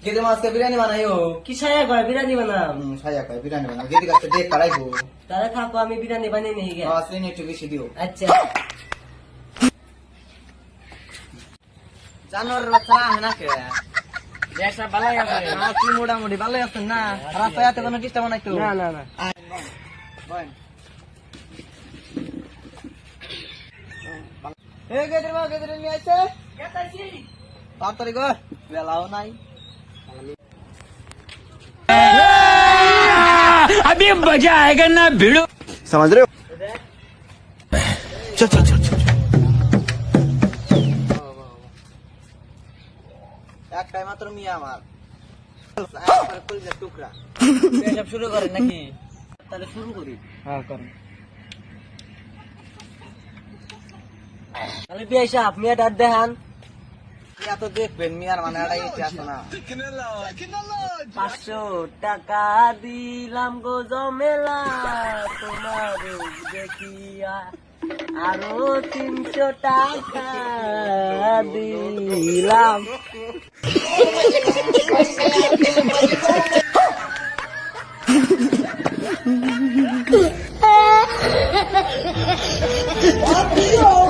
গেদে মাছকে বিরিয়ানি বানাইও। কি সায়া কয় বিরিয়ানি বানাম? সাজা কয় বিরিয়ানি বানাও। গেদে কাছে দেখ কারাইবো। তাহলে থাকো আমি বিরিয়ানি বানিয়ে নিয়ে গে। মাছ নিয়ে একটু বেশি দিও। আচ্ছা জানোয়ারের বাচ্চা আহে না কে? দেশটা ভালোই আছে। মাছ কি মোটামুটি ভালোই আছেন না? রাস্তায় এত কোনো ডিস্টার্ব নাই তো? না না না বলেন। এ গেদের মা গেদের নিয়ে আইছে। তাড়াতাড়ি কর। বেলাও নাই। अभी मजा आएगा ना भिड़ो समझ रहे हो? चल चल चल चल একটাই মাত্র মিয়া আমার টুকরা এসব শুরু করেন নাকি? তাহলে শুরু করি। হ্যাঁ করেন। তাহলে বিয়ে সাহেব মিয়া ডাক দেখান। মিয়া তো দেখবেন মিয়ার মানে এটাই ইতিহাস না। 500 টাকা দিলাম গো জমেলা তোমার দেখিয়া, আরো 300 টাকা দিলাম।